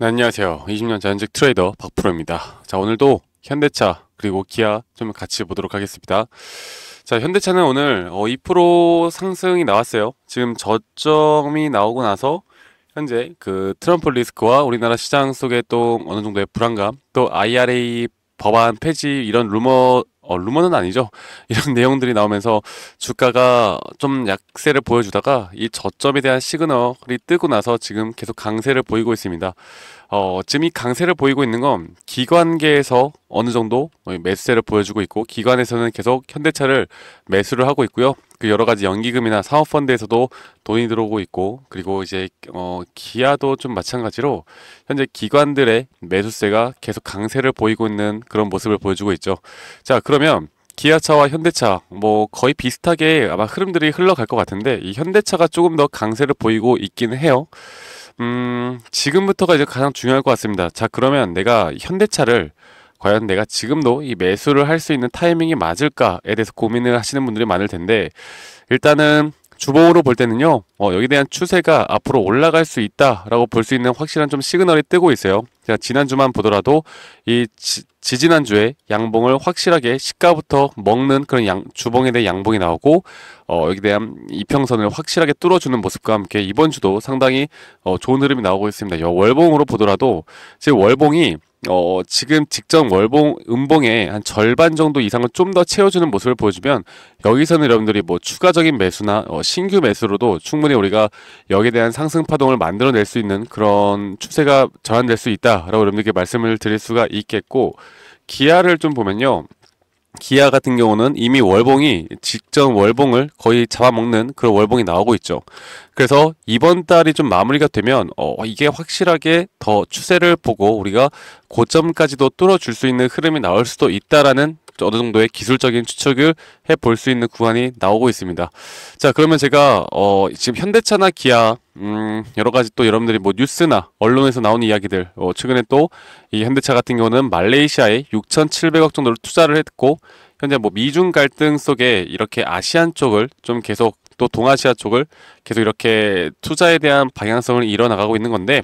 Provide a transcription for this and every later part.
네, 안녕하세요. 20년 전직 트레이더 박프로입니다. 자, 오늘도 현대차 그리고 기아 좀 같이 보도록 하겠습니다. 자, 현대차는 오늘 2% 상승이 나왔어요. 지금 저점이 나오고 나서 현재 그 트럼프 리스크와 우리나라 시장 속에 또 어느 정도의 불안감, 또 IRA 법안 폐지 이런 루머는 아니죠. 이런 내용들이 나오면서 주가가 좀 약세를 보여주다가 이 저점에 대한 시그널이 뜨고 나서 지금 계속 강세를 보이고 있습니다. 지금 이 강세를 보이고 있는 건 기관계에서 어느 정도 매수세를 보여주고 있고, 기관에서는 계속 현대차를 매수를 하고 있고요. 그 여러 가지 연기금이나 사모펀드에서도 돈이 들어오고 있고, 그리고 이제 기아도 좀 마찬가지로 현재 기관들의 매수세가 계속 강세를 보이고 있는 그런 모습을 보여주고 있죠. 자, 그러면 기아차와 현대차 뭐 거의 비슷하게 아마 흐름들이 흘러갈 것 같은데, 이 현대차가 조금 더 강세를 보이고 있기는 해요. 지금부터가 이제 가장 중요할 것 같습니다. 자, 그러면 내가 현대차를 과연 내가 지금도 이 매수를 할 수 있는 타이밍이 맞을까에 대해서 고민을 하시는 분들이 많을 텐데, 일단은 주봉으로 볼 때는요, 여기에 대한 추세가 앞으로 올라갈 수 있다라고 볼 수 있는 확실한 좀 시그널이 뜨고 있어요. 제가 지난주만 보더라도 이 지지난주에 양봉을 확실하게 시가부터 먹는 그런 주봉에 대한 양봉이 나오고, 여기에 대한 이평선을 확실하게 뚫어주는 모습과 함께 이번 주도 상당히 좋은 흐름이 나오고 있습니다. 월봉으로 보더라도 지금 월봉이 지금 직전 음봉의 한 절반 정도 이상을 좀 더 채워주는 모습을 보여주면, 여기서는 여러분들이 뭐 추가적인 매수나 신규 매수로도 충분히 우리가 여기에 대한 상승 파동을 만들어낼 수 있는 그런 추세가 전환될 수 있다라고 여러분들께 말씀을 드릴 수가 있겠고, 기아를 좀 보면요, 기아 같은 경우는 이미 월봉이 직전 월봉을 거의 잡아먹는 그런 월봉이 나오고 있죠. 그래서 이번 달이 좀 마무리가 되면 이게 확실하게 더 추세를 보고 우리가 고점까지도 뚫어줄 수 있는 흐름이 나올 수도 있다라는 어느 정도의 기술적인 추측을 해볼 수 있는 구간이 나오고 있습니다. 자, 그러면 제가 지금 현대차나 기아 여러 가지 또 여러분들이 뭐 뉴스나 언론에서 나오는 이야기들, 최근에 또 이 현대차 같은 경우는 말레이시아에 6,700억 정도를 투자를 했고, 현재 뭐 미중 갈등 속에 이렇게 아시안 쪽을 좀 계속, 또 동아시아 쪽을 계속 이렇게 투자에 대한 방향성을 이뤄나가고 있는 건데,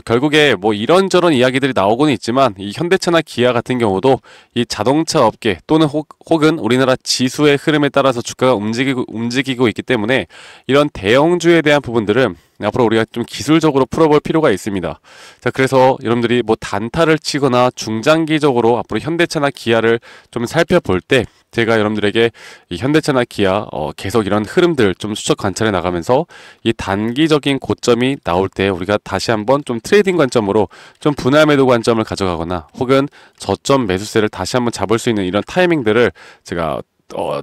결국에 뭐 이런저런 이야기들이 나오고는 있지만, 이 현대차나 기아 같은 경우도 이 자동차 업계 또는 혹은 우리나라 지수의 흐름에 따라서 주가가 움직이고 있기 때문에, 이런 대형주에 대한 부분들은 앞으로 우리가 좀 기술적으로 풀어볼 필요가 있습니다. 자, 그래서 여러분들이 뭐 단타를 치거나 중장기적으로 앞으로 현대차나 기아를 좀 살펴볼 때, 제가 여러분들에게 이 현대차나 기아 계속 이런 흐름들 좀 수적 관찰해 나가면서 이 단기적인 고점이 나올 때 우리가 다시 한번 좀 트레이딩 관점으로 좀 분할 매도 관점을 가져가거나, 혹은 저점 매수세를 다시 한번 잡을 수 있는 이런 타이밍들을 제가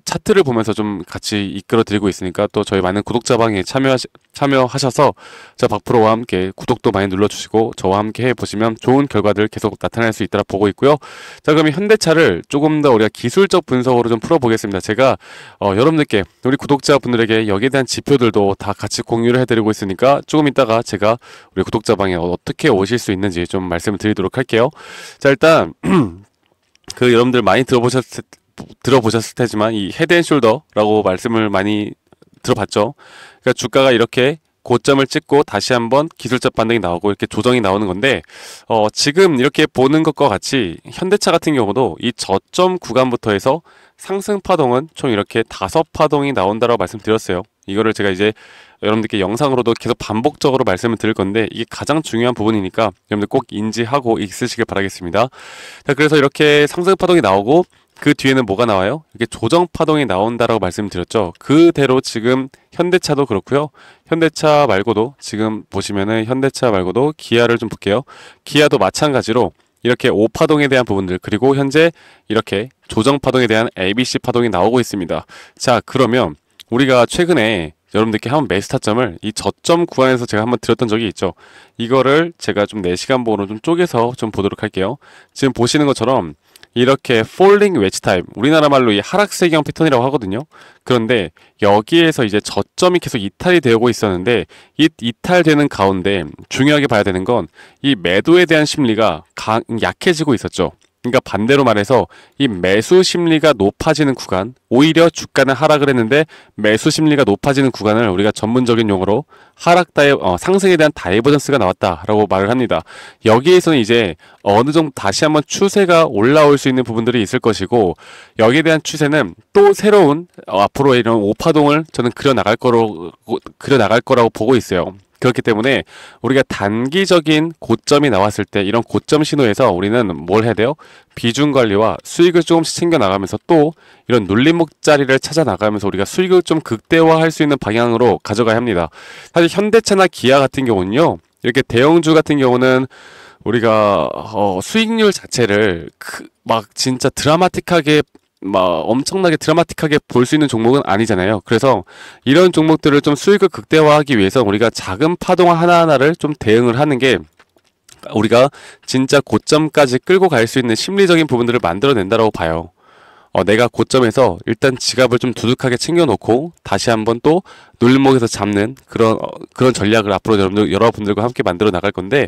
차트를 보면서 좀 같이 이끌어 드리고 있으니까, 또 저희 많은 구독자방에 참여하셔서 저 박프로와 함께 구독도 많이 눌러주시고 저와 함께 해보시면 좋은 결과들 계속 나타날 수 있도록 보고 있고요. 자, 그러면 현대차를 조금 더 우리가 기술적 분석으로 좀 풀어보겠습니다. 제가 여러분들께, 우리 구독자분들에게 여기에 대한 지표들도 다 같이 공유를 해드리고 있으니까, 조금 이따가 제가 우리 구독자방에 어떻게 오실 수 있는지 좀 말씀을 드리도록 할게요. 자, 일단 그 여러분들 많이 들어보셨을 테지만, 이 헤드앤숄더라고 말씀을 많이 들어봤죠. 그러니까 주가가 이렇게 고점을 찍고 다시 한번 기술적 반등이 나오고 이렇게 조정이 나오는 건데, 지금 이렇게 보는 것과 같이 현대차 같은 경우도 이 저점 구간부터 해서 상승 파동은 총 이렇게 5파동이 나온다라고 말씀드렸어요. 이거를 제가 이제 여러분들께 영상으로도 계속 반복적으로 말씀을 드릴 건데, 이게 가장 중요한 부분이니까 여러분들 꼭 인지하고 있으시길 바라겠습니다. 자, 그래서 이렇게 상승 파동이 나오고 그 뒤에는 뭐가 나와요? 이게 조정 파동이 나온다라고 말씀드렸죠. 그대로 지금 현대차도 그렇고요. 현대차 말고도 지금 보시면은 현대차 말고도 기아를 좀 볼게요. 기아도 마찬가지로 이렇게 5파동에 대한 부분들, 그리고 현재 이렇게 조정 파동에 대한 ABC 파동이 나오고 있습니다. 자, 그러면 우리가 최근에 여러분들께 한번 매수 타점을 이 저점 구간에서 제가 한번 드렸던 적이 있죠. 이거를 제가 좀 4시간 봉으로 좀 쪼개서 좀 보도록 할게요. 지금 보시는 것처럼 이렇게 폴링 웨지 타입, 우리나라 말로 이 하락세경 패턴이라고 하거든요. 그런데 여기에서 이제 저점이 계속 이탈이 되고 있었는데, 이 이탈되는 가운데 중요하게 봐야 되는 건 이 매도에 대한 심리가 약해지고 있었죠. 그러니까 반대로 말해서 이 매수 심리가 높아지는 구간, 오히려 주가는 하락을 했는데 매수 심리가 높아지는 구간을 우리가 전문적인 용어로 상승에 대한 다이버전스가 나왔다라고 말을 합니다. 여기에서는 이제 어느 정도 다시 한번 추세가 올라올 수 있는 부분들이 있을 것이고, 여기에 대한 추세는 또 새로운 앞으로 이런 오파동을 저는 그려 나갈 거라고 보고 있어요. 그렇기 때문에 우리가 단기적인 고점이 나왔을 때 이런 고점 신호에서 우리는 뭘 해야 돼요? 비중 관리와 수익을 조금씩 챙겨 나가면서 또 이런 눌림목 자리를 찾아 나가면서 우리가 수익을 좀 극대화할 수 있는 방향으로 가져가야 합니다. 사실 현대차나 기아 같은 경우는요, 이렇게 대형주 같은 경우는 우리가 수익률 자체를 막 진짜 드라마틱하게 막 엄청나게 드라마틱하게 볼 수 있는 종목은 아니잖아요. 그래서 이런 종목들을 좀 수익을 극대화하기 위해서 우리가 작은 파동 하나하나를 좀 대응을 하는 게 우리가 진짜 고점까지 끌고 갈 수 있는 심리적인 부분들을 만들어낸다라고 봐요. 내가 고점에서 일단 지갑을 좀 두둑하게 챙겨놓고 다시 한번 또 눌림목에서 잡는 그런 전략을 앞으로 여러분들과 함께 만들어 나갈 건데,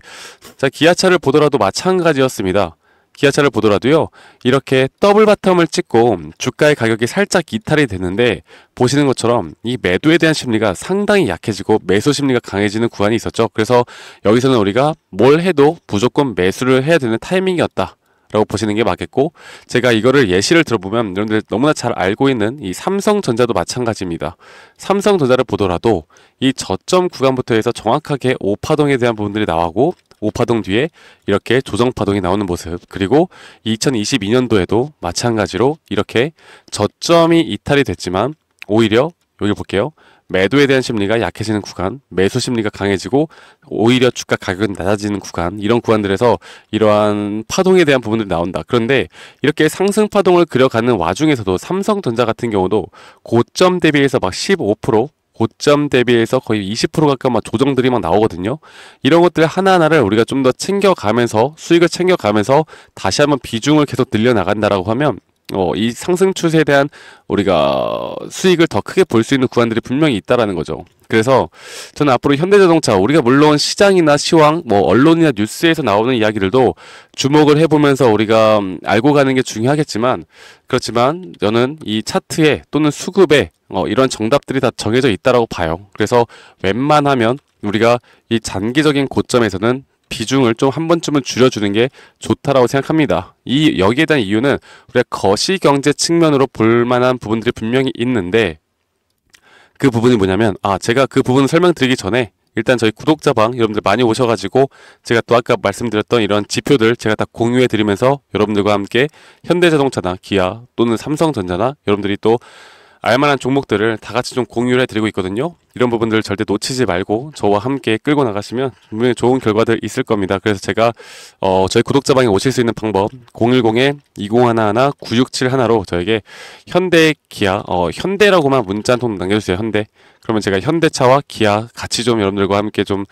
자, 기아차를 보더라도 마찬가지였습니다. 기아차를 보더라도요, 이렇게 더블 바텀을 찍고 주가의 가격이 살짝 이탈이 됐는데, 보시는 것처럼 이 매도에 대한 심리가 상당히 약해지고 매수 심리가 강해지는 구간이 있었죠. 그래서 여기서는 우리가 뭘 해도 무조건 매수를 해야 되는 타이밍이었다 라고 보시는 게 맞겠고, 제가 이거를 예시를 들어보면 여러분들 너무나 잘 알고 있는 이 삼성전자도 마찬가지입니다. 삼성전자를 보더라도 이 저점 구간부터 해서 정확하게 오파동에 대한 부분들이 나오고, 오파동 뒤에 이렇게 조정파동이 나오는 모습, 그리고 2022년도에도 마찬가지로 이렇게 저점이 이탈이 됐지만 오히려 여기 볼게요. 매도에 대한 심리가 약해지는 구간, 매수 심리가 강해지고 오히려 주가 가격은 낮아지는 구간, 이런 구간들에서 이러한 파동에 대한 부분들이 나온다. 그런데 이렇게 상승 파동을 그려가는 와중에서도 삼성전자 같은 경우도 고점 대비해서 막 15%, 고점 대비해서 거의 20% 가까운 막 조정들이 막 나오거든요. 이런 것들 하나하나를 우리가 좀 더 챙겨가면서 수익을 챙겨가면서 다시 한번 비중을 계속 늘려나간다라고 하면 이 상승 추세에 대한 우리가 수익을 더 크게 볼 수 있는 구간들이 분명히 있다라는 거죠. 그래서 저는 앞으로 현대자동차, 우리가 물론 시장이나 시황, 뭐 언론이나 뉴스에서 나오는 이야기들도 주목을 해보면서 우리가 알고 가는 게 중요하겠지만, 그렇지만 저는 이 차트에 또는 수급에 이런 정답들이 다 정해져 있다라고 봐요. 그래서 웬만하면 우리가 이 장기적인 고점에서는 비중을 좀 한 번쯤은 줄여주는 게 좋다라고 생각합니다. 여기에 대한 이유는 우리가 거시경제 측면으로 볼 만한 부분들이 분명히 있는데, 그 부분이 뭐냐면, 제가 그 부분을 설명드리기 전에 일단 저희 구독자방 여러분들 많이 오셔가지고 제가 또 아까 말씀드렸던 이런 지표들 제가 다 공유해 드리면서 여러분들과 함께 현대자동차나 기아 또는 삼성전자나 여러분들이 또 알만한 종목들을 다 같이 좀 공유를 해드리고 있거든요. 이런 부분들 절대 놓치지 말고 저와 함께 끌고 나가시면 분명히 좋은 결과들 있을 겁니다. 그래서 제가 저희 구독자방에 오실 수 있는 방법 010-2011-9671로 저에게 현대, 기아, 현대라고만 문자 한 통 남겨주세요. 현대. 그러면 제가 현대차와 기아 같이 좀 여러분들과 함께 좀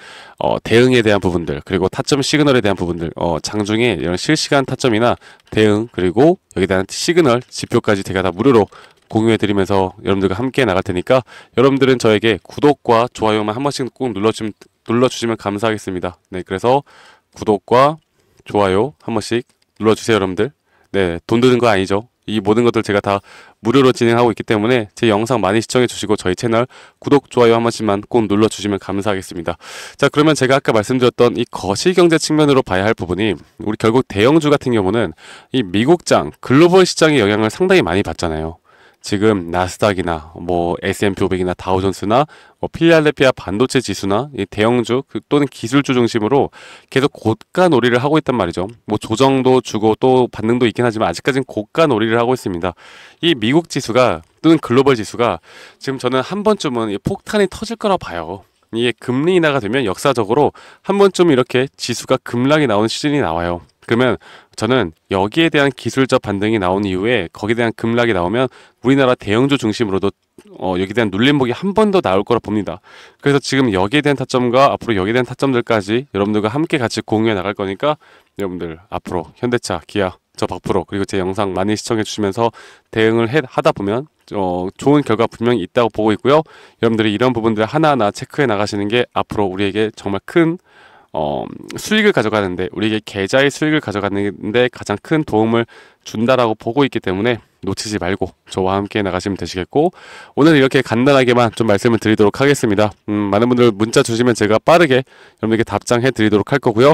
대응에 대한 부분들, 그리고 타점 시그널에 대한 부분들, 장중에 이런 실시간 타점이나 대응, 그리고 여기에 대한 시그널 지표까지 제가 다 무료로 공유해드리면서 여러분들과 함께 나갈 테니까 여러분들은 저에게 구독과 좋아요만 한 번씩 꼭 눌러주시면 감사하겠습니다. 네, 그래서 구독과 좋아요 한 번씩 눌러주세요, 여러분들. 네, 돈 드는 거 아니죠. 이 모든 것들 제가 다 무료로 진행하고 있기 때문에 제 영상 많이 시청해 주시고 저희 채널 구독, 좋아요 한 번씩만 꼭 눌러주시면 감사하겠습니다. 자, 그러면 제가 아까 말씀드렸던 이 거시경제 측면으로 봐야 할 부분이, 우리 결국 대형주 같은 경우는 이 미국장, 글로벌 시장의 영향을 상당히 많이 받잖아요. 지금 나스닥이나 뭐 S&P 500이나 다우존스나 필라델피아 반도체 지수나 이 대형주 또는 기술주 중심으로 계속 고가 놀이를 하고 있단 말이죠. 뭐 조정도 주고 또 반등도 있긴 하지만 아직까지는 고가 놀이를 하고 있습니다. 이 미국 지수가 또는 글로벌 지수가 지금 저는 한 번쯤은 이 폭탄이 터질 거라 봐요. 이게 금리 인하가 되면 역사적으로 한 번쯤 이렇게 지수가 급락이 나오는 시즌이 나와요. 그러면 저는 여기에 대한 기술적 반등이 나온 이후에 거기에 대한 급락이 나오면 우리나라 대형주 중심으로도 여기에 대한 눌림목이 한 번 더 나올 거라 봅니다. 그래서 지금 여기에 대한 타점과 앞으로 여기에 대한 타점들까지 여러분들과 함께 같이 공유해 나갈 거니까 여러분들 앞으로 현대차, 기아, 저 박프로 그리고 제 영상 많이 시청해 주시면서 대응을 하다 보면 좋은 결과 분명히 있다고 보고 있고요. 여러분들이 이런 부분들 하나하나 체크해 나가시는 게 앞으로 우리에게 정말 큰 수익을 가져가는데, 우리에게 계좌의 수익을 가져가는데 가장 큰 도움을 준다라고 보고 있기 때문에 놓치지 말고 저와 함께 나가시면 되시겠고, 오늘 이렇게 간단하게만 좀 말씀을 드리도록 하겠습니다. 많은 분들 문자 주시면 제가 빠르게 여러분에게 답장해 드리도록 할 거고요.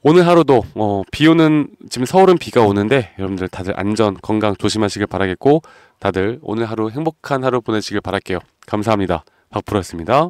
오늘 하루도 비 오는, 지금 서울은 비가 오는데 여러분들 다들 안전 건강 조심하시길 바라겠고, 다들 오늘 하루 행복한 하루 보내시길 바랄게요. 감사합니다. 박프로였습니다.